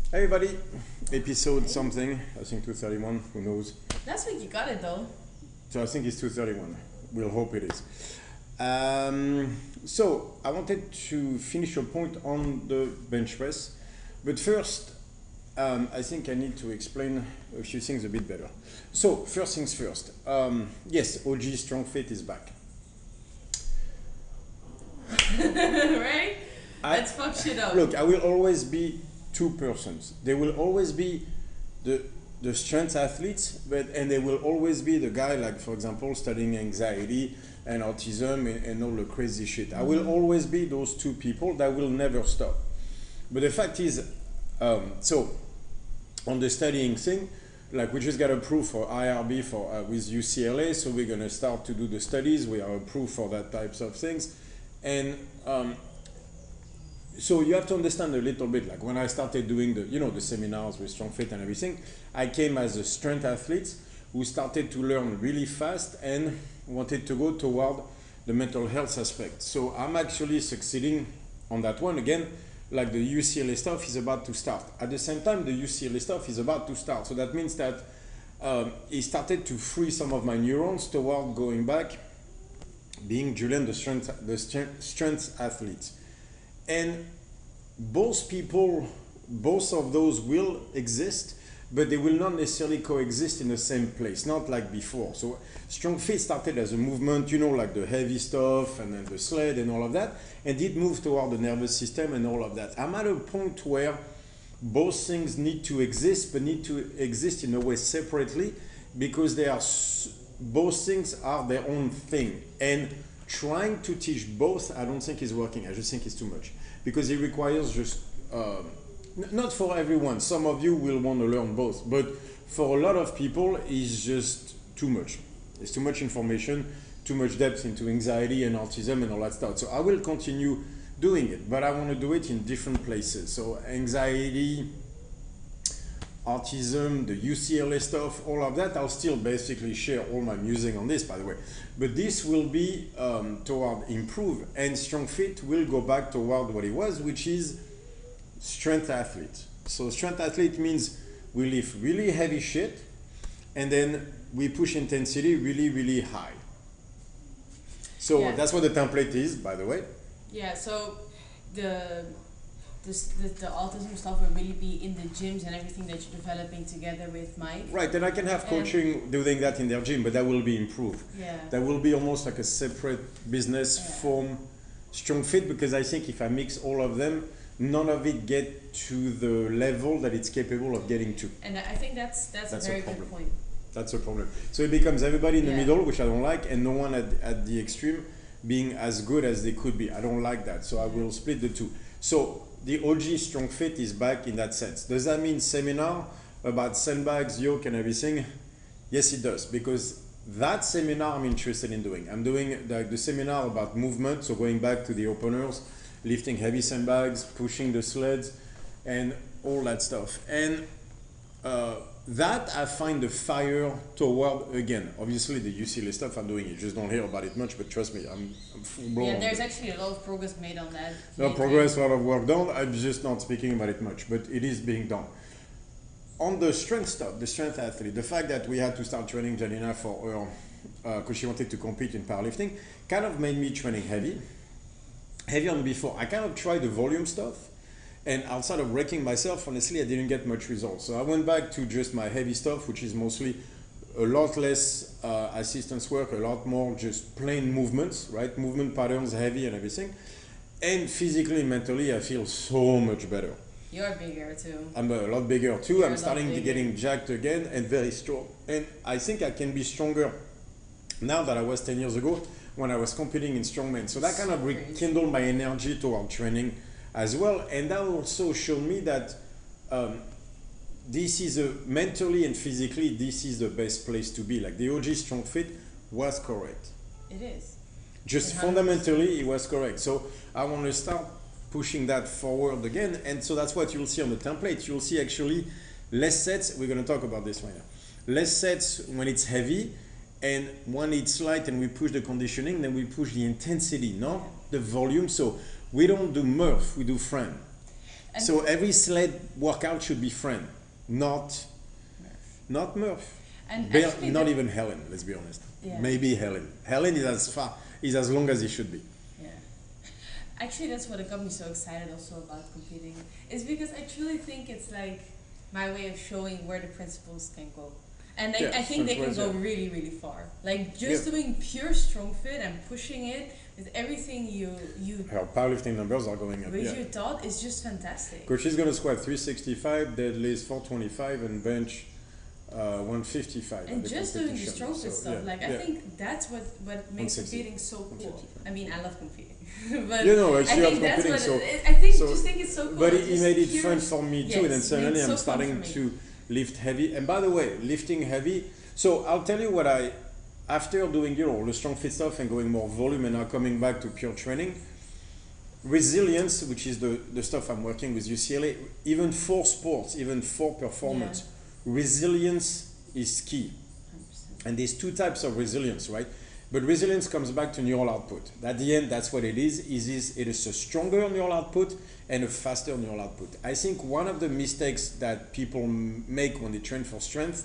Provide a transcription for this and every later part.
Hey everybody, episode something, I think 231, who knows. Last week you got it though. So I think it's 231, we'll hope it is. So I wanted to finish your point on the bench press, but first I think I need to explain a few things a bit better. So first things first, yes, OG Strongfit is back. Right? Let's fuck shit up. Look, I will always be two persons. There will always be the strength athletes, and there will always be the guy, like for example, studying anxiety and autism and all the crazy shit. I will always be those two people that will never stop. But the fact is, so on the studying thing, like we just got approved for IRB for with UCLA, so we're gonna start to do the studies. We are approved for that types of things, and so you have to understand a little bit, like when I started doing the seminars with Strongfit and everything, I came as a strength athlete who started to learn really fast and wanted to go toward the mental health aspect. So I'm actually succeeding on that one. Again, like the UCLA stuff is about to start. At the same time, the UCLA stuff is about to start. So that means that it started to free some of my neurons toward going back, being Julian, the strength athlete. And both of those will exist, but they will not necessarily coexist in the same place, not like before. So Strongfit started as a movement, like the heavy stuff and then the sled and all of that, and it moved toward the nervous system and all of that. I'm at a point where both things need to exist, but need to exist in a way separately, because both things are their own thing. And trying to teach both, I don't think is working. I just think it's too much, because it requires just not for everyone. Some of you will want to learn both, but for a lot of people, it's just too much. It's too much information, too much depth into anxiety and autism and all that stuff. So I will continue doing it, but I want to do it in different places. So anxiety, autism, the UCLA stuff, all of that, I'll still basically share all my musing on this, by the way. But this will be toward improve, and Strongfit will go back toward what it was, which is strength athlete. So strength athlete means we lift really heavy shit, and then we push intensity really, really high. So Yeah. that's what the template is, by the way. Yeah, so the autism stuff will really be in the gyms and everything that you're developing together with Mike. Right, and I can have coaching doing that in their gym, but that will be improved. Yeah. That will be almost like a separate business from Strongfit, because I think if I mix all of them, none of it get to the level that it's capable of getting to. And I think that's a very good point. That's a problem. So it becomes everybody in the middle, which I don't like, and no one at the extreme being as good as they could be. I don't like that, so I will split the two. So the OG Strongfit is back in that sense. Does that mean seminar about sandbags, yoke and everything? Yes, it does, because that seminar I'm interested in doing. I'm doing the seminar about movement, so going back to the openers, lifting heavy sandbags, pushing the sleds, and all that stuff. And that I find the fire toward, again, obviously the UCLA stuff I'm doing, you just don't hear about it much, but trust me, I'm full blown. Yeah, there's actually a lot of progress made on that. No progress, a lot of work done. I'm just not speaking about it much, but it is being done. On the strength stuff, the strength athlete, the fact that we had to start training Janina for her, because she wanted to compete in powerlifting, kind of made me training heavier than before. I kind of tried the volume stuff, and outside of wrecking myself, honestly, I didn't get much results. So I went back to just my heavy stuff, which is mostly a lot less assistance work, a lot more just plain movements, right? Movement patterns, heavy and everything. And physically and mentally, I feel so much better. You're bigger too. I'm a lot bigger too. You're I'm starting to getting jacked again and very strong. And I think I can be stronger now than I was 10 years ago when I was competing in strongman. So that kind of rekindled my energy toward training as well. And that also showed me that this is mentally and physically, this is the best place to be. Like the OG Strongfit was correct. It is. Just 100%. fundamentally, it was correct. So I want to start pushing that forward again. And so that's what you'll see on the template. You'll see actually less sets. We're going to talk about this right now. Less sets when it's heavy, and when it's light and we push the conditioning, then we push the intensity, not the volume. So we don't do Murph, we do Fran. And So every sled workout should be friend, not Murph. And Bare- actually not the- even Helen, let's be honest. Yeah. Maybe Helen. Helen is as long as he should be. Yeah. Actually, that's what got me so excited also about competing. Is because I truly think it's like my way of showing where the principles can go. And Yeah, I think they can principles, go yeah. really, really far. Like just Yeah. doing pure Strongfit and pushing it with everything you Her powerlifting numbers are going up. with Yeah. your thought is just fantastic. Because she's gonna squat 365, deadlift 425, and bench 155. at And the just doing the competition. Strongfit So, stuff, yeah, like I yeah. think that's what makes 160, competing so cool. 155. I mean, I love competing, but You know, I actually, think I'm that's competing, what so. I think so- just think it's so cool. But It's he just made it pure- fun for me too, and then Yes, suddenly made it I'm so fun starting for me. to lift heavy. And by the way, lifting heavy. So I'll tell you what after doing the strong fit stuff and going more volume and now coming back to pure training, resilience, which is the stuff I'm working with UCLA, even for sports, even for performance, resilience is key. 100%. And there's two types of resilience, right? But resilience comes back to neural output. At the end, that's what it is. It is a stronger neural output and a faster neural output. I think one of the mistakes that people make when they train for strength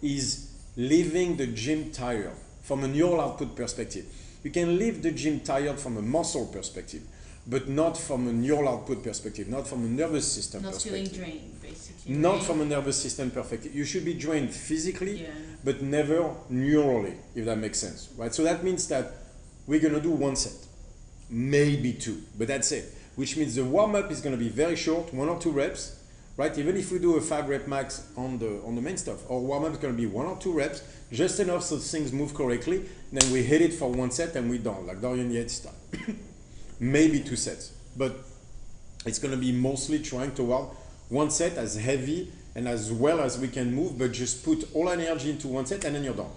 is leaving the gym tired from a neural output perspective. You can leave the gym tired from a muscle perspective, but not from a neural output perspective, not from a nervous system Not feeling perspective. drained, basically. Not right? from a nervous system perspective. You should be drained physically, Yeah. but never neurally, if that makes sense, right? So that means that we're gonna do one set, maybe two, but that's it. Which means the warm-up is gonna be very short, 1 or 2 reps, right? Even if we do a 5 rep max on the main stuff, our warm-up is gonna be 1 or 2 reps, just enough so things move correctly, then we hit it for 1 set and we're done, like Dorian Yates style. Maybe 2 sets, but it's gonna be mostly trying toward 1 set as heavy and as well as we can move, but just put all energy into 1 set and then you're done.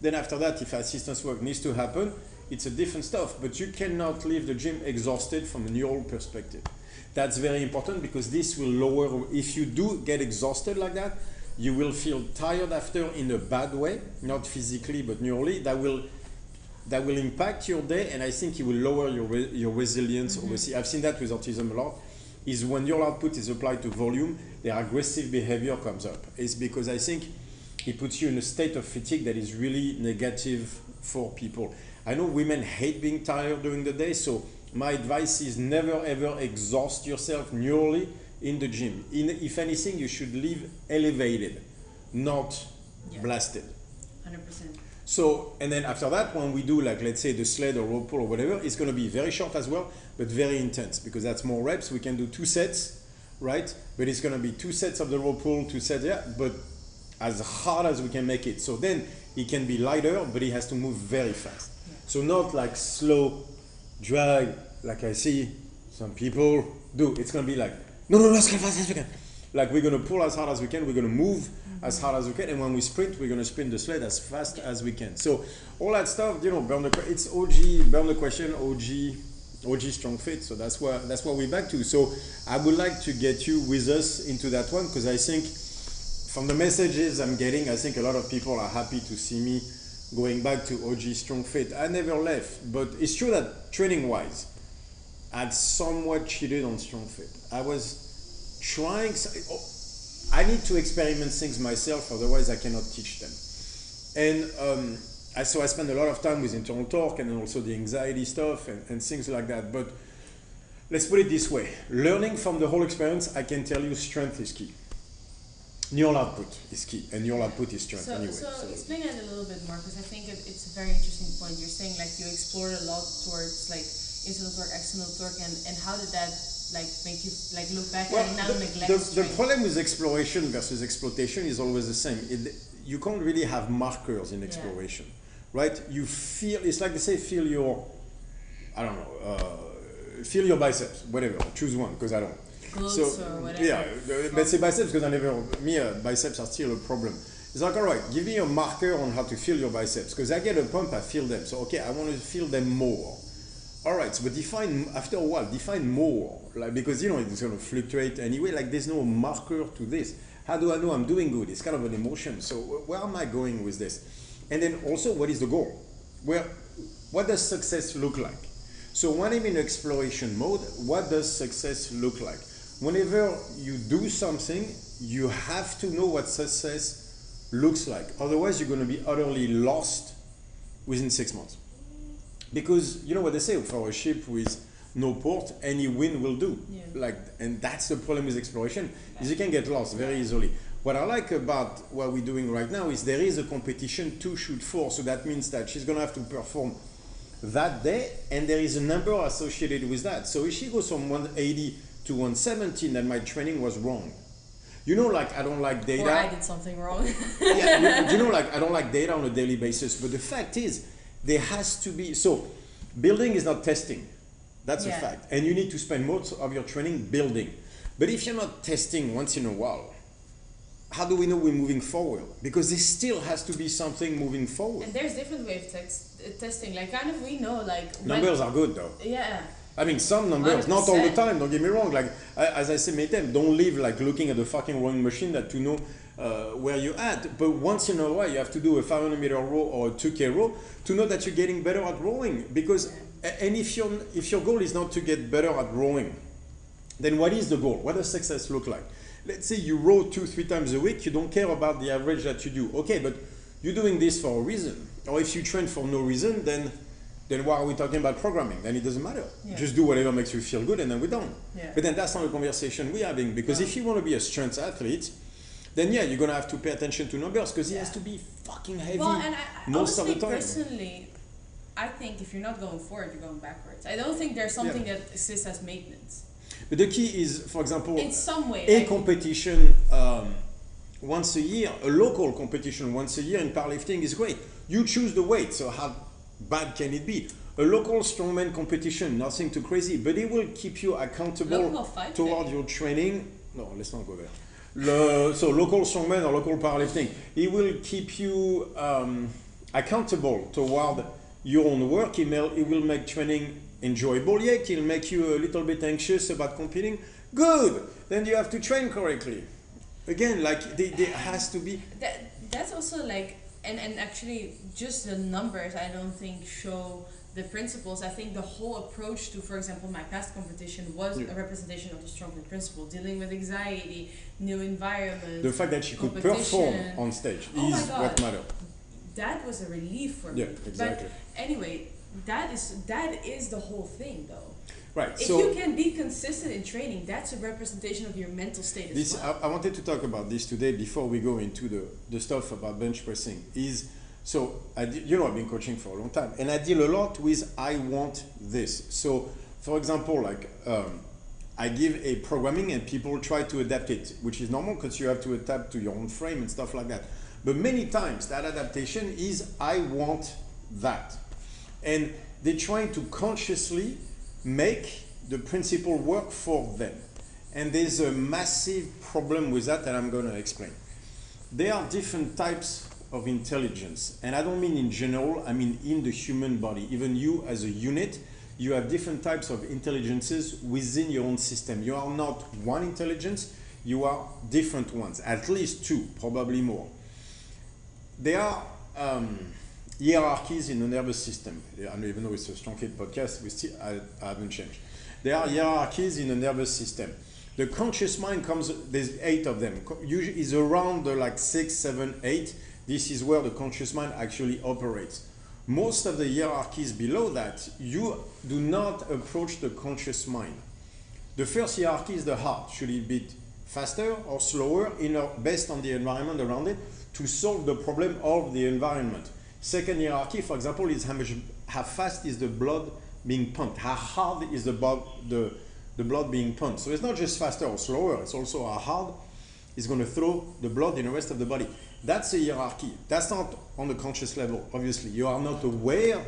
Then after that, if assistance work needs to happen, it's a different stuff, but you cannot leave the gym exhausted from a neural perspective. That's very important because this will lower, if you do get exhausted like that, you will feel tired after in a bad way, not physically, but neurally. That will impact your day, and I think it will lower your resilience. Obviously, I've seen that with autism a lot, is when your output is applied to volume, their aggressive behavior comes up. It's because I think it puts you in a state of fatigue that is really negative for people. I know women hate being tired during the day, so my advice is never ever exhaust yourself neurally in the gym. If anything, you should leave elevated, not blasted. 100%. So, and then after that, when we do like, let's say the sled or rope pull or whatever, it's gonna be very short as well, but very intense because that's more reps. We can do 2 sets, right? But it's gonna be 2 sets of the rope pull, 2 sets, but as hard as we can make it. So then it can be lighter, but it has to move very fast. So not like slow drag, like I see some people do. It's gonna be like, no, let's go as fast as we can. Like we're gonna pull as hard as we can, we're gonna move as hard as we can, and when we sprint, we're gonna sprint the sled as fast as we can. So all that stuff, it's OG, burn the question, OG strong fit. So that's what we're back to. So I would like to get you with us into that one because I think from the messages I'm getting, I think a lot of people are happy to see me going back to OG strong fit. I never left, but it's true that training wise, I'd somewhat cheated on strong fit. I was trying, I need to experiment things myself, otherwise I cannot teach them. And so I spend a lot of time with internal torque and also the anxiety stuff and things like that. But let's put it this way, learning from the whole experience, I can tell you strength is key. Neural output is key, and neural output is strength anyway. So explain that a little bit more, because I think it's a very interesting point. You're saying like you explored a lot towards like internal torque, external torque, and how did that like make you like look back and now neglect the strength? problem with exploration versus exploitation is always the same. You can't really have markers in exploration, right? You feel, it's like they say, feel your biceps, whatever. Choose one, because I don't. Glutes or whatever. Yeah, let's say biceps because biceps are still a problem. It's like, all right, give me a marker on how to feel your biceps because I get a pump, I feel them. So, okay, I want to feel them more. All right, so but after a while, define more. Like, because, it's going to fluctuate anyway. Like, there's no marker to this. How do I know I'm doing good? It's kind of an emotion. So, where am I going with this? And then also, what is the goal? What does success look like? So, when I'm in exploration mode, what does success look like? whenever you do something, you have to know what success looks like. Otherwise, you're going to be utterly lost within 6 months. Because you know what they say, for a ship with no port, any wind will do. Yeah. Like, and that's the problem with exploration, is you can get lost very easily. What I like about what we're doing right now is there is a competition to shoot for, so that means that she's going to have to perform that day, and there is a number associated with that. So if she goes from 180 to 117, then my training was wrong. You know, like I don't like data. Or I did something wrong. Yeah, you know, like I don't like data on a daily basis. But the fact is, there has to be, so building is not testing. That's a fact. And you need to spend most of your training building. But if you're not testing once in a while, how do we know we're moving forward? Because there still has to be something moving forward. And there's different ways of testing. Like kind of we know like numbers are good though. Yeah. I mean, some numbers, 100%. Not all the time, don't get me wrong. Like, as I say many times, don't live like looking at the fucking rowing machine that to know where you're at. But once in a while, you have to do a 500-meter row or a 2K row to know that you're getting better at rowing. Because, and if your goal is not to get better at rowing, then what is the goal? What does success look like? Let's say you row 2-3 times a week, you don't care about the average that you do. Okay, but you're doing this for a reason. Or if you train for no reason, then why are we talking about programming? Then it doesn't matter. Yeah. Just do whatever makes you feel good and then we're done. Yeah. But then that's not a conversation we're having, because if you want to be a strength athlete, then yeah, you're going to have to pay attention to numbers, because it has to be fucking heavy most of the time. Personally, I think if you're not going forward, you're going backwards. I don't think there's something that exists as maintenance. But the key is, for example, in some way, a competition once a year, a local competition once a year in powerlifting is great. You choose the weight, so how bad can it be? A local strongman competition, nothing too crazy, but it will keep you accountable toward your training. No, let's not go there. So local strongman or local powerlifting, it will keep you accountable toward your own work. It will make training enjoyable. Yeah, it will make you a little bit anxious about competing. Good, then you have to train correctly. Again, like there has to be. That's also like, and actually just the numbers I don't think show the principles. I think the whole approach to, for example, my past competition was a representation of the Strongfit principle, dealing with anxiety, new environment. The fact that she could perform on stage is what mattered. That was a relief for me. Yeah, exactly. But anyway, that is the whole thing though. Right. If you can be consistent in training, that's a representation of your mental state as well. I wanted to talk about this today before we go into the stuff about bench pressing. I've been coaching for a long time, and I deal a lot with I want this. So, for example, like I give a programming and people try to adapt it, which is normal because you have to adapt to your own frame and stuff like that. But many times that adaptation is I want that, and they're trying to consciously make the principle work for them. And there's a massive problem with that I'm going to explain. There are different types of intelligence, and I don't mean in general, I mean in the human body. Even you as a unit, you have different types of intelligences within your own system. You are not one intelligence, you are different ones, at least two, probably more. There are hierarchies in the nervous system. I don't even know it's a Strongfit podcast, I haven't changed. There are hierarchies in the nervous system. The conscious mind there's 8 of them. Usually is around the like 6, 7, 8. This is where the conscious mind actually operates. Most of the hierarchies below that, you do not approach the conscious mind. The first hierarchy is the heart. Should it beat faster or slower based on the environment around it to solve the problem of the environment? Second hierarchy, for example, is how fast is the blood being pumped? How hard is the blood being pumped? So it's not just faster or slower, it's also how hard is going to throw the blood in the rest of the body. That's a hierarchy. That's not on the conscious level, obviously. You are not aware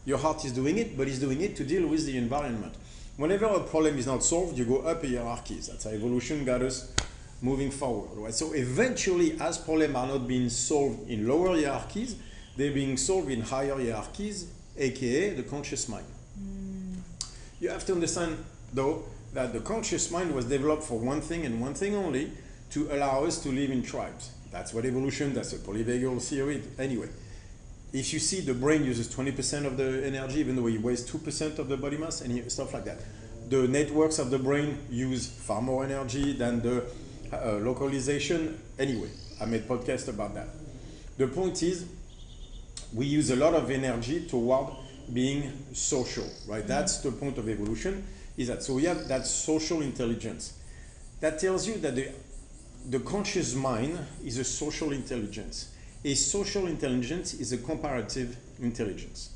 your heart is doing it, but it's doing it to deal with the environment. Whenever a problem is not solved, you go up a hierarchy. That's how evolution got us moving forward. Right? So eventually, as problems are not being solved in lower hierarchies, they're being solved in higher hierarchies, aka the conscious mind. You have to understand, though, that the conscious mind was developed for one thing and one thing only, to allow us to live in tribes. That's what evolution, that's a polyvagal theory. Anyway, if you see the brain uses 20% of the energy, even though it weighs 2% of the body mass, and stuff like that. the networks of the brain use far more energy than the localization. Anyway, I made a podcast about that. The point is, we use a lot of energy toward being social, right? That's the point of evolution, is that. So we have that social intelligence. That tells you that the conscious mind is a social intelligence. A social intelligence is a comparative intelligence,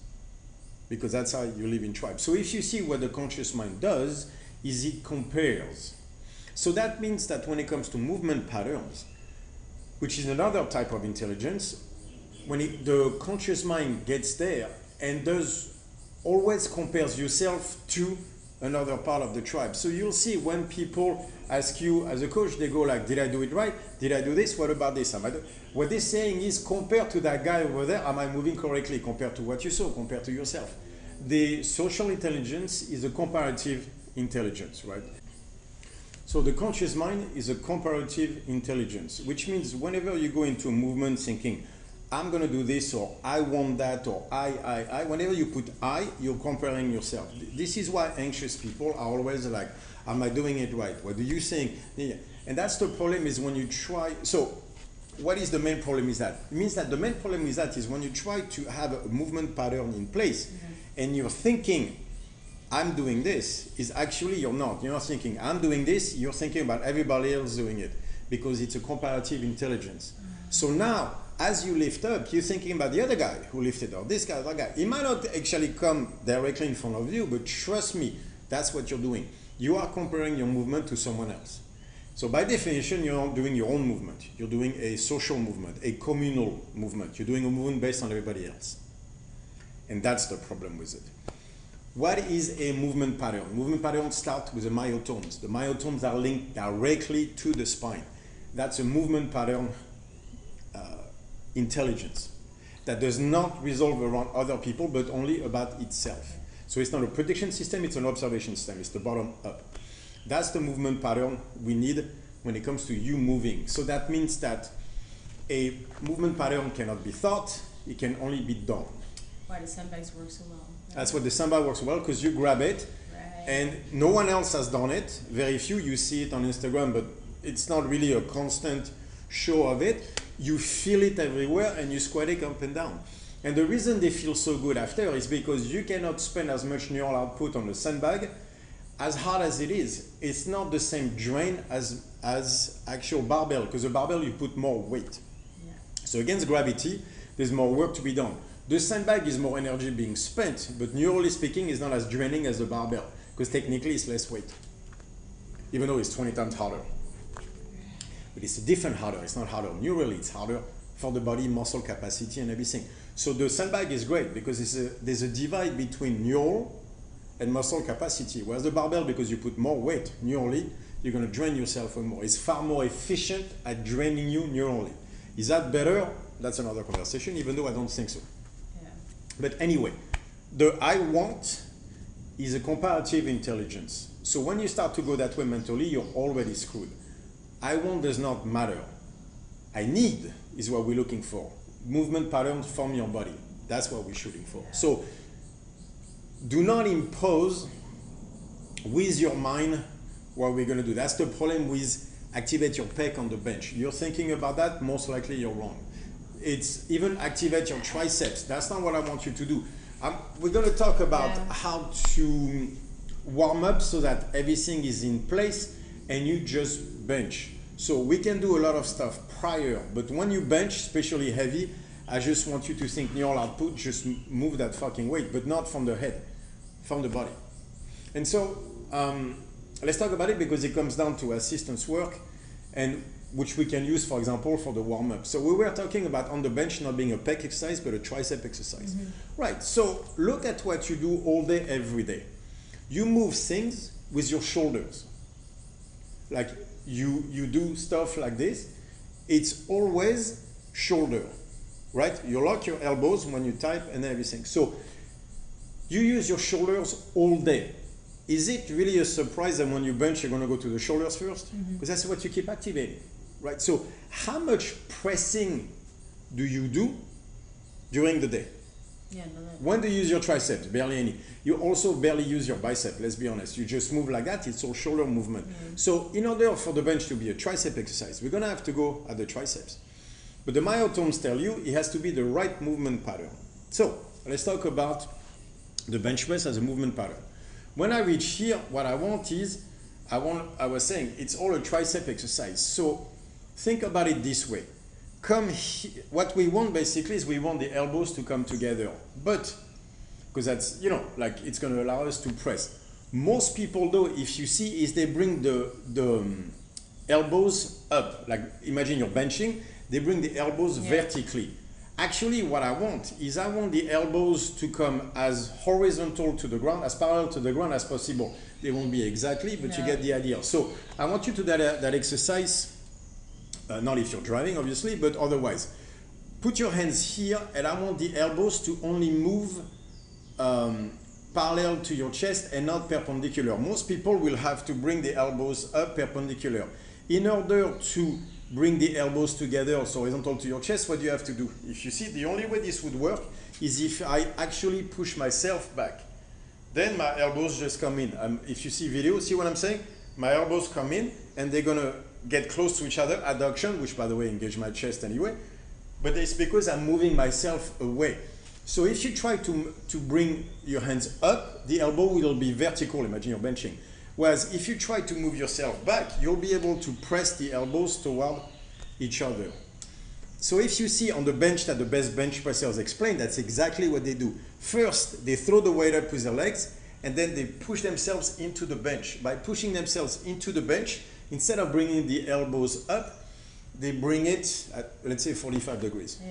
because that's how you live in tribes. So if you see what the conscious mind does, is it compares. So that means that when it comes to movement patterns, which is another type of intelligence, when the conscious mind gets there and always compares yourself to another part of the tribe. So you'll see when people ask you as a coach, they go like, did I do it right? Did I do this? What about this? What they're saying is, compared to that guy over there, am I moving correctly compared to what you saw, compared to yourself? The social intelligence is a comparative intelligence, right? So the conscious mind is a comparative intelligence, which means whenever you go into a movement thinking, I'm going to do this, or I want that, or I, whenever you put I, you're comparing yourself. This is why anxious people are always like, am I doing it right? What do you think? Yeah. And that's the problem, is when you try. So what is the main problem is that? It means that the main problem is that is when you try to have a movement pattern in place, and you're thinking, I'm doing this, is actually you're not. You're not thinking, I'm doing this, you're thinking about everybody else doing it, because it's a comparative intelligence. So now, as you lift up, you're thinking about the other guy who lifted up, this guy, that guy. He might not actually come directly in front of you, but trust me, that's what you're doing. You are comparing your movement to someone else. So by definition, you're not doing your own movement. You're doing a social movement, a communal movement. You're doing a movement based on everybody else. And that's the problem with it. What is a movement pattern? Movement patterns start with the myotones. The myotones are linked directly to the spine. That's a movement pattern intelligence that does not resolve around other people, but only about itself. So it's not a prediction system, it's an observation system. It's the bottom up. That's the movement pattern we need when it comes to you moving. So that means that a movement pattern cannot be thought, it can only be done. Why the sandbags work so well. That's what the sandbag works well, because you grab it, and no one else has done it. Very few. You see it on Instagram, but it's not really a constant show of it. You feel it everywhere, and you squat it up and down. And the reason they feel so good after is because you cannot spend as much neural output on the sandbag. As hard as it is, it's not the same drain as actual barbell, because a barbell you put more weight. Yeah. So against gravity, there's more work to be done. The sandbag is more energy being spent, but neurally speaking, it's not as draining as the barbell, because technically it's less weight, even though it's 20 times harder. But it's a different harder. It's not harder neurally, it's harder for the body, muscle capacity, and everything. So the sandbag is great because there's a divide between neural and muscle capacity, whereas the barbell, because you put more weight neurally, you're going to drain yourself more. It's far more efficient at draining you neurally. Is that better? That's another conversation, even though I don't think so. Yeah. But anyway, the I want is a comparative intelligence. So when you start to go that way mentally, you're already screwed. I want does not matter. I need is what we're looking for. Movement patterns from your body. That's what we're shooting for. Yeah. So do not impose with your mind what we're going to do. That's the problem with activate your pec on the bench. You're thinking about that, most likely you're wrong. It's even activate your triceps. That's not what I want you to do. We're going to talk about how to warm up so that everything is in place and you just bench. So we can do a lot of stuff prior, but when you bench, especially heavy, I just want you to think neural output, just move that fucking weight, but not from the head, from the body. And so let's talk about it because it comes down to assistance work, and which we can use, for example, for the warm-up. So we were talking about on the bench not being a pec exercise, but a tricep exercise. Mm-hmm. Right, so look at what you do all day, every day. You move things with your shoulders. Like you do stuff like this, it's always shoulder, right? You lock your elbows when you type and everything. So you use your shoulders all day. Is it really a surprise that when you bench, you're gonna go to the shoulders first? Because that's what you keep activating, right? So how much pressing do you do during the day? Yeah, no, no. When do you use your triceps? Barely any. You also barely use your bicep, let's be honest. You just move like that, it's all shoulder movement. So in order for the bench to be a tricep exercise, we're gonna have to go at the triceps. But the myotomes tell you it has to be the right movement pattern. So let's talk about the bench press as a movement pattern. When I reach here, what I want is, I was saying, it's all a tricep exercise. So think about it this way. What we want basically is we want the elbows to come together. But, because that's, you know, like it's going to allow us to press. Most people though, if you see, is they bring the elbows up. Like imagine you're benching, they bring the elbows vertically. Actually, what I want is I want the elbows to come as horizontal to the ground, as parallel to the ground as possible. They won't be exactly, but you get the idea. So I want you to do that exercise, not if you're driving, obviously, but otherwise. Put your hands here, and I want the elbows to only move parallel to your chest and not perpendicular. Most people will have to bring the elbows up perpendicular. In order to bring the elbows together, so horizontal to your chest, what do you have to do? If you see, the only way this would work is if I actually push myself back. Then my elbows just come in. If you see video, see what I'm saying? My elbows come in and they're gonna get close to each other, adduction, which by the way engage my chest anyway, but it's because I'm moving myself away. So if you try to bring your hands up, the elbow will be vertical, imagine you're benching. Whereas if you try to move yourself back, you'll be able to press the elbows toward each other. So if you see on the bench that the best bench pressers explain, that's exactly what they do. First, they throw the weight up with their legs, and then they push themselves into the bench. By pushing themselves into the bench, instead of bringing the elbows up, they bring it at, let's say, 45 degrees.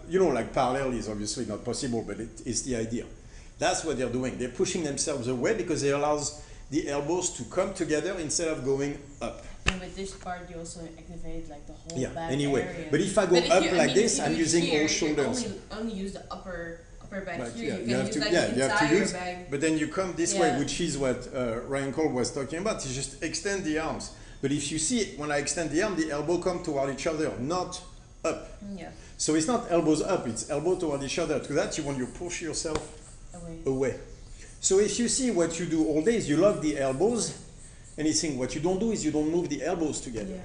You know, like parallel is obviously not possible, but it is the idea. That's what they're doing. They're pushing themselves away because it allows the elbows to come together instead of going up. And with this part, you also activate like the whole back anyway. area. But if I go up like this, I'm using all shoulders. You only use the upper back But here. you have to, you have to use. Back. But then you come this way, which is what Ryan Cole was talking about. You just extend the arms. But if you see, when I extend the arm, the elbow come toward each other, not up. So it's not elbows up; it's elbow toward each other. To that, you want to push yourself away. So if you see what you do all day is you lock the elbows, anything. What you don't do is you don't move the elbows together.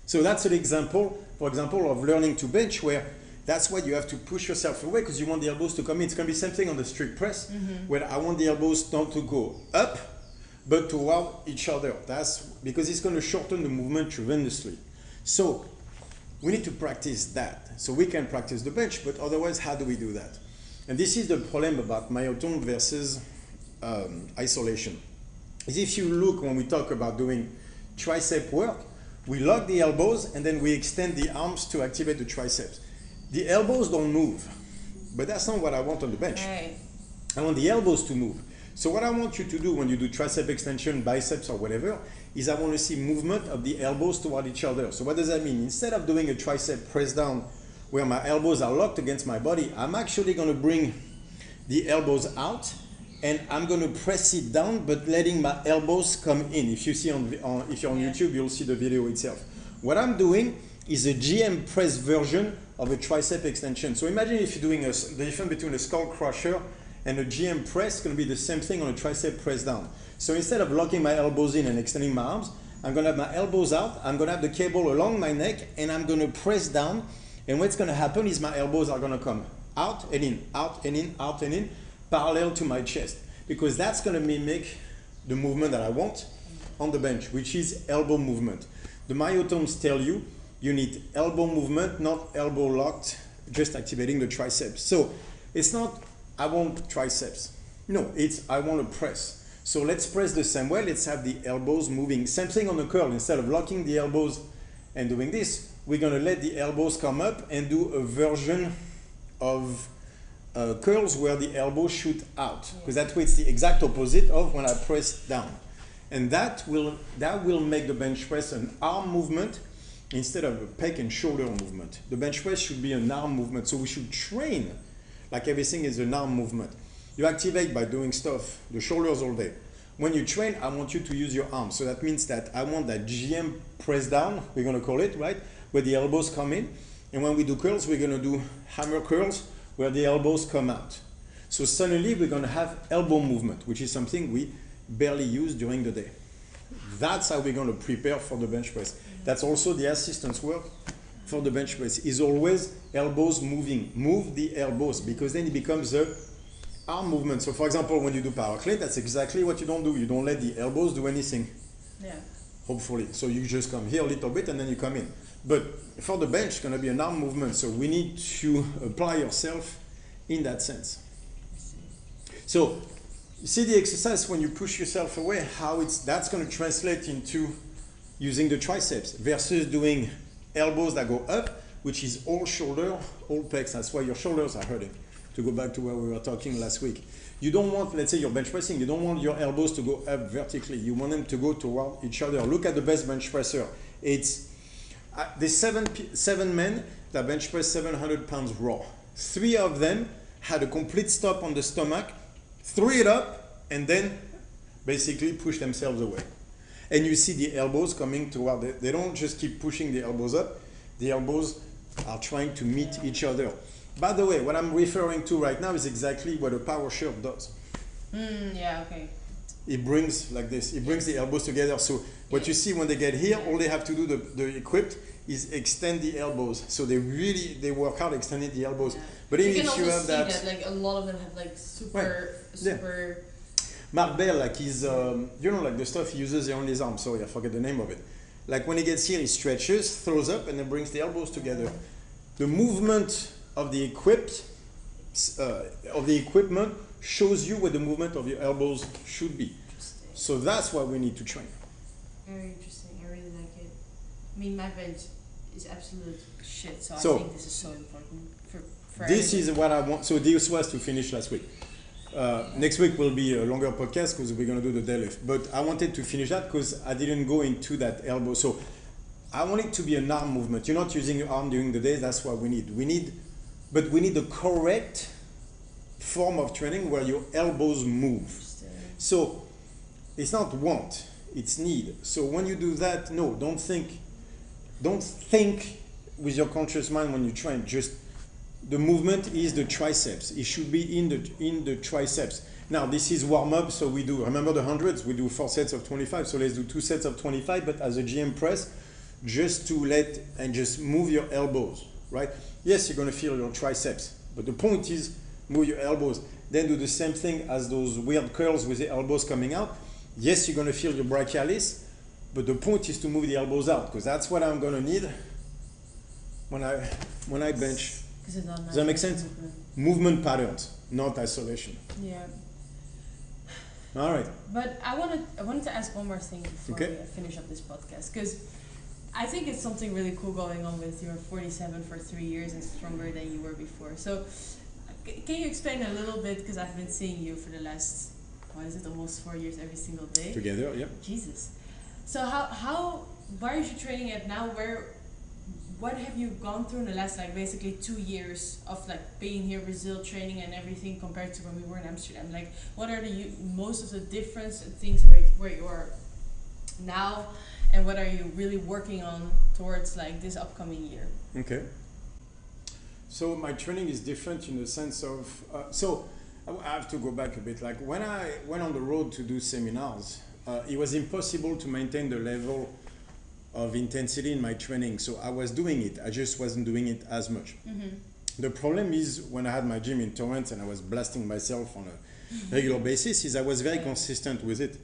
So that's an example, for example, of learning to bench where that's why you have to push yourself away because you want the elbows to come in. It's going to be the same thing on the strict press where I want the elbows not to go up but toward each other. That's because it's going to shorten the movement tremendously. So we need to practice that. So we can practice the bench, but otherwise how do we do that? And this is the problem about myotone versus isolation. Is if you look when we talk about doing tricep work, we lock the elbows and then we extend the arms to activate the triceps. The elbows don't move, but that's not what I want on the bench. I want the elbows to move. So what I want you to do when you do tricep extension, biceps or whatever, is I want to see movement of the elbows toward each other. So what does that mean? Instead of doing a tricep press down where my elbows are locked against my body, I'm actually going to bring the elbows out and I'm going to press it down, but letting my elbows come in. If you see if you're on YouTube, you'll see the video itself. What I'm doing is a GM press version of a tricep extension. So imagine if you're doing the difference between a skull crusher and a GM press is going to be the same thing on a tricep press down. So instead of locking my elbows in and extending my arms, I'm going to have my elbows out, I'm going to have the cable along my neck, and I'm going to press down. And what's going to happen is my elbows are going to come out and in, out and in, out and in, parallel to my chest. Because that's going to mimic the movement that I want on the bench, which is elbow movement. The myotomes tell you you need elbow movement, not elbow locked, just activating the triceps. So it's not I want triceps. No, it's I want to press. So let's press the same way. Let's have the elbows moving. Same thing on the curl. Instead of locking the elbows and doing this, we're going to let the elbows come up and do a version of curls where the elbows shoot out. Because that way it's the exact opposite of when I press down. And that will make the bench press an arm movement instead of a pec and shoulder movement. The bench press should be an arm movement. So we should train like everything is an arm movement. You activate by doing stuff, the shoulders all day. When you train, I want you to use your arms. So that means that I want that GM press down, we're going to call it, right? Where the elbows come in. And when we do curls, we're going to do hammer curls where the elbows come out. So suddenly we're going to have elbow movement, which is something we barely use during the day. That's how we're going to prepare for the bench press. That's also the assistance work for the bench press, is always elbows moving. Move the elbows, because then it becomes a arm movement. So for example, when you do power clean, that's exactly what you don't do. You don't let the elbows do anything. Yeah. Hopefully. So you just come here a little bit and then you come in. But for the bench, it's going to be an arm movement. So we need to apply yourself in that sense. So you see the exercise when you push yourself away, how that's going to translate into using the triceps versus doing elbows that go up, which is all shoulder, all pecs. That's why your shoulders are hurting. To go back to where we were talking last week. You don't want, let's say you're bench pressing, you don't want your elbows to go up vertically. You want them to go toward each other. Look at the best bench presser. It's the seven men that bench press 700 pounds raw. 3 of them had a complete stop on the stomach, threw it up, and then basically push themselves away. And you see the elbows coming toward, they don't just keep pushing the elbows up, the elbows are trying to meet each other. By the way, what I'm referring to right now is exactly what a power shirt does. Yeah, okay. It brings like this, it brings the elbows together. So what you see when they get here, all they have to do, the equipped, is extend the elbows. So they work out extending the elbows. Yeah. But even you can if you also have see that, like a lot of them have like super. Mark Bell, like he's, you know, like the stuff he uses on his arm, sorry, I forget the name of it. Like when he gets here, he stretches, throws up, and then brings the elbows together. The movement of the equipment shows you where the movement of your elbows should be. So that's why we need to train. Very interesting. I really like it. I mean, my bench is absolute shit, so I think this is so important for this everything. is what I want. So this was to finish last week. Next week will be a longer podcast because we're going to do the deadlift. But I wanted to finish that because I didn't go into that elbow. So I want it to be an arm movement. You're not using your arm during the day. That's what we need. But we need the correct form of training where your elbows move. So it's not want, it's need. So when you do that, no, don't think with your conscious mind when you train. Just the movement is the triceps. It should be in the triceps. Now this is warm up, so we do, remember the hundreds, we do 4 sets of 25. So let's do 2 sets of 25, but as a GM press, just to just move your elbows, right? Yes, you're going to feel your triceps, but the point is move your elbows. Then do the same thing as those weird curls with the elbows coming out. Yes, you're going to feel your brachialis, but the point is to move the elbows out, because that's what I'm going to need when I bench. Does that make sense? Movement patterns, not isolation. Yeah. All right. But I wanted to ask one more thing before we finish up this podcast, because I think it's something really cool going on with you're 47 for 3 years and stronger than you were before. So can you explain a little bit, because I've been seeing you for the last, almost 4 years every single day? Together, yeah. Jesus. So why are you training at now? What have you gone through in the last basically 2 years of being here, Brazil, training and everything compared to when we were in Amsterdam? What are most of the difference and things where you are now, and what are you really working on towards this upcoming year? Okay. So my training is different in the sense of, so I have to go back a bit. When I went on the road to do seminars, it was impossible to maintain the level of intensity in my training. So I was doing it, I just wasn't doing it as much. Mm-hmm. The problem is when I had my gym in Torrance and I was blasting myself on a regular basis, is I was very consistent with it.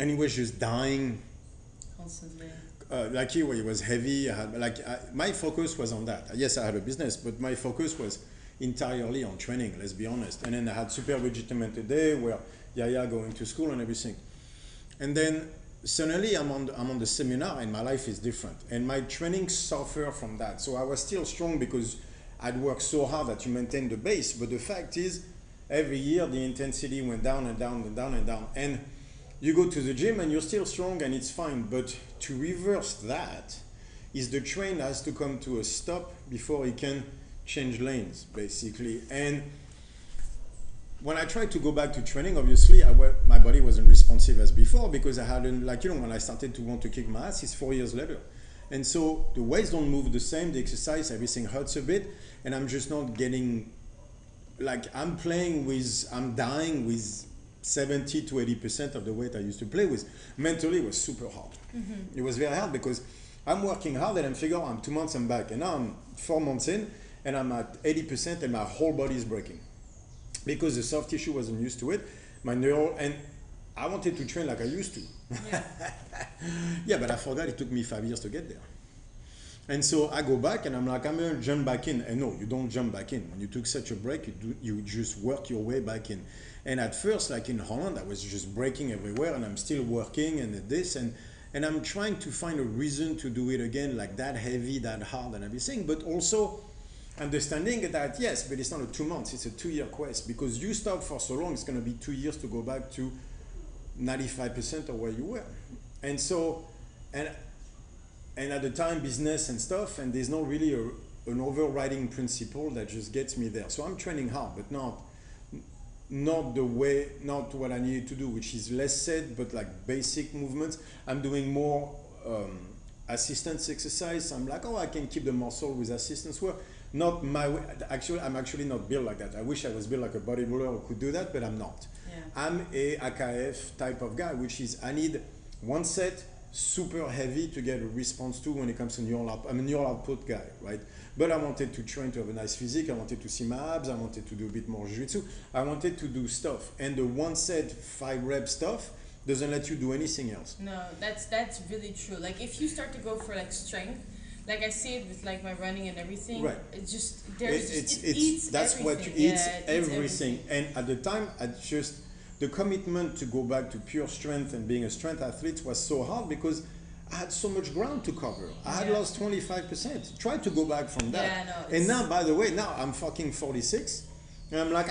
And it was just dying. Constantly. Like you, where it was heavy, my focus was on that. Yes, I had a business, but my focus was entirely on training, let's be honest. And then I had super regimented day where Yaya going to school and everything. And then suddenly I'm on the seminar and my life is different. And my training suffered from that. So I was still strong because I'd worked so hard that you maintain the base. But the fact is, every year the intensity went down and down and down and down. And you go to the gym and you're still strong and it's fine. But to reverse that is the train has to come to a stop before it can change lanes, basically. And when I tried to go back to training, obviously my body wasn't responsive as before because I hadn't, when I started to want to kick my ass, it's 4 years later. And so the weights don't move the same, the exercise, everything hurts a bit, and I'm just not getting like I'm dying with 70 to 80% of the weight I used to play with. Mentally, it was super hard. Mm-hmm. It was very hard because I'm working hard and I'm figuring I'm 2 months I'm back. And now I'm 4 months in and I'm at 80% and my whole body is breaking. Because the soft tissue wasn't used to it. My neural, and I wanted to train like I used to. Yeah. Yeah, but I forgot it took me 5 years to get there. And so I go back and I'm like, I'm gonna jump back in. And no, you don't jump back in. When you took such a break, you just work your way back in. And at first, like in Holland, I was just breaking everywhere and I'm still working and this and I'm trying to find a reason to do it again, like that heavy, that hard and everything, but also understanding that yes, but it's not a 2 months, it's a 2-year quest, because you stop for so long, it's gonna be 2 years to go back to 95% of where you were. And so, and at the time, business and stuff, and there's not really an overriding principle that just gets me there. So I'm training hard, but not what I needed to do, which is less said, but like basic movements. I'm doing more assistance exercise. I'm like, oh, I can keep the muscle with assistance work. Not my way. Actually, I'm actually not built like that. I wish I was built like a bodybuilder who could do that, but I'm not. Yeah. I'm a AKF type of guy, which is I need one set super heavy to get a response to when it comes to neural output. I'm a neural output guy, right? But I wanted to train to have a nice physique. I wanted to see my abs. I wanted to do a bit more jiu-jitsu. I wanted to do stuff. And the one set 5 rep stuff doesn't let you do anything else. No, that's really true. Like if you start to go for like strength, like I see it with like my running and everything. Right. It just it eats that's everything. what you eat, everything. And at the time, the commitment to go back to pure strength and being a strength athlete was so hard because I had so much ground to cover. I had lost 25%. Try to go back from that. Yeah, no, and now, by the way, now I'm fucking 46, and I'm like,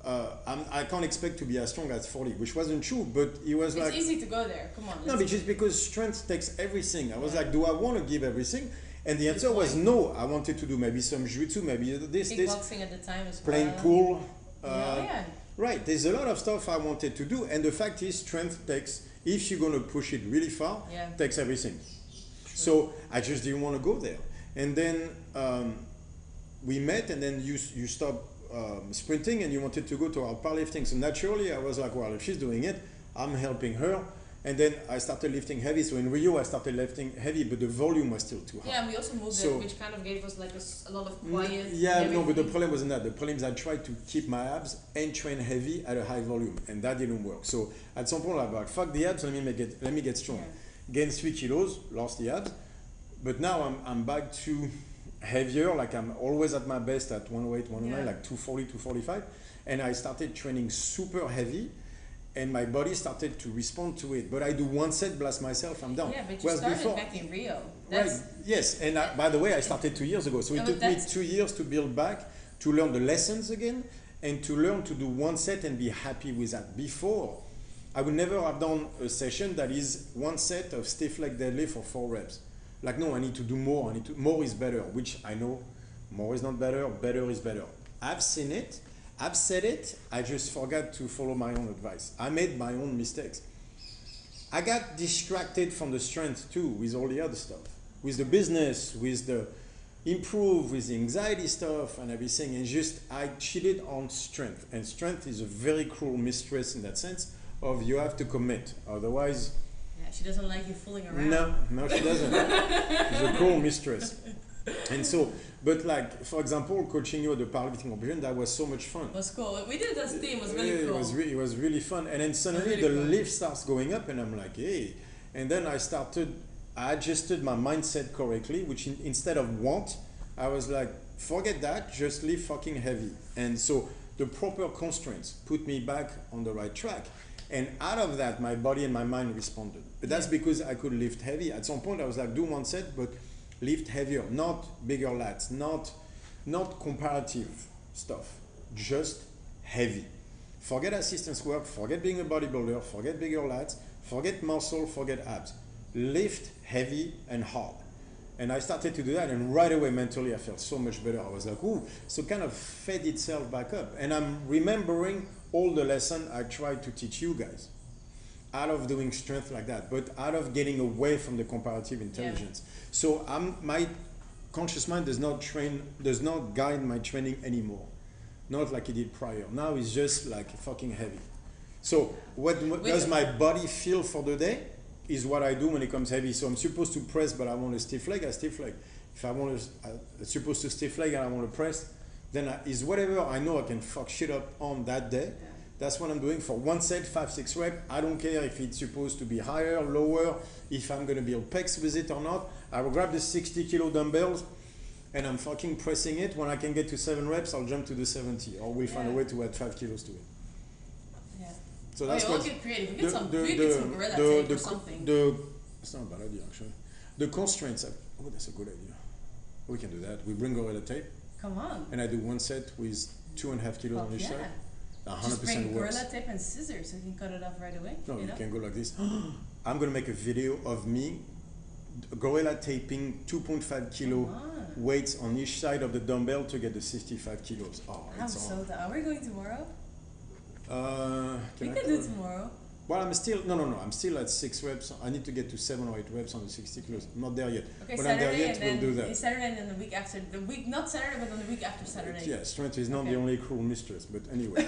I can't expect to be as strong as 40, which wasn't true, but it was it's like... It's easy to go there, come on. No, but just because strength takes everything. I was like, do I want to give everything? And the answer was no. I wanted to do maybe some jiu-jitsu, maybe this. Kickboxing at the time as well. Playing pool. Yeah. Right, there's a lot of stuff I wanted to do, and the fact is strength takes, if you're going to push it really far, takes everything. True. So I just didn't want to go there. And then we met, and then you stopped sprinting and you wanted to go to our powerlifting. So naturally I was like, well, if she's doing it, I'm helping her. And then I started lifting heavy. So in Rio, I started lifting heavy, but the volume was still too high. Yeah, and we also moved it, which kind of gave us like a lot of quiet. Yeah, no, but the problem wasn't that. The problem is I tried to keep my abs and train heavy at a high volume, and that didn't work. So at some point, I was like, fuck the abs, let me get strong. Yeah. Gained 3 kilos, lost the abs, but now I'm back to heavier. Like I'm always at my best at 108, 109, like 240, 245, and I started training super heavy. And my body started to respond to it. But I do one set, blast myself, I'm done. Yeah, but you started back in Rio. Right, yes. And by the way, I started 2 years ago. So it took me 2 years to build back, to learn the lessons again, and to learn to do one set and be happy with that. Before, I would never have done a session that is one set of stiff leg deadlift for 4 reps. Like, no, I need to do more. More is better, which I know more is not better, better is better. I've seen it. I've said it, I just forgot to follow my own advice. I made my own mistakes. I got distracted from the strength too, with all the other stuff. With the business, with the improve, with the anxiety stuff and everything. And just, I cheated on strength. And strength is a very cruel mistress in that sense of you have to commit. Otherwise... Yeah, she doesn't like you fooling around. No, she doesn't. She's a cruel mistress. And so, but like, for example, coaching you at the powerlifting competition, that was so much fun. It was cool. We did it as a team. It was really cool. It was really fun. And then suddenly the lift starts going up and I'm like, hey. And then I adjusted my mindset correctly, which instead of want, I was like, forget that, just lift fucking heavy. And so the proper constraints put me back on the right track. And out of that, my body and my mind responded. But that's because I could lift heavy. At some point, I was like, do one set, but lift heavier, not bigger lats, not comparative stuff, just heavy. Forget assistance work, forget being a bodybuilder, forget bigger lats, forget muscle, forget abs. Lift heavy and hard. And I started to do that, and right away mentally I felt so much better. I was like, ooh, so kind of fed itself back up. And I'm remembering all the lessons I tried to teach you guys out of doing strength like that, but out of getting away from the comparative intelligence. Yeah. So my conscious mind does not guide my training anymore. not like he did prior. Now it's just like fucking heavy. So what Wait, does my body feel for the day is what I do when it comes heavy. So I'm supposed to press, but I want a stiff leg, I stiff leg. If I want to, I'm supposed to stiff leg and I want to press, then is whatever I know I can fuck shit up on that day. Yeah. That's what I'm doing for one set, 5-6 reps. I don't care if it's supposed to be higher, lower, if I'm going to build pecs with it or not. I will grab the 60 kilo dumbbells and I'm fucking pressing it. When I can get to 7 reps, I'll jump to the 70, or we'll find a way to add 5 kilos to it. Yeah. So that's we'll get creative. We get some gorilla tape or something. It's not a bad idea actually. The constraints. Oh, that's a good idea. We can do that. We bring gorilla tape. Come on. And I do one set with 2.5 kilos on each side. 100% Just bring works. gorilla tape and scissors so you can cut it off right away. No, you know? can go like this. I'm gonna make a video of me gorilla taping 2.5 kilo weights on each side of the dumbbell to get the 65 kilos. Oh, I'm it's so down. Are we going tomorrow? We can do tomorrow. Well, I'm still I'm still at 6 reps. I need to get to 7 or 8 reps on the 60 kilos. I'm not there yet. Okay, when Saturday I'm there yet, and then we'll do that. Saturday and then the week after. Not Saturday, but on the week after Saturday. Yeah, strength is not the only cruel mistress, but anyway.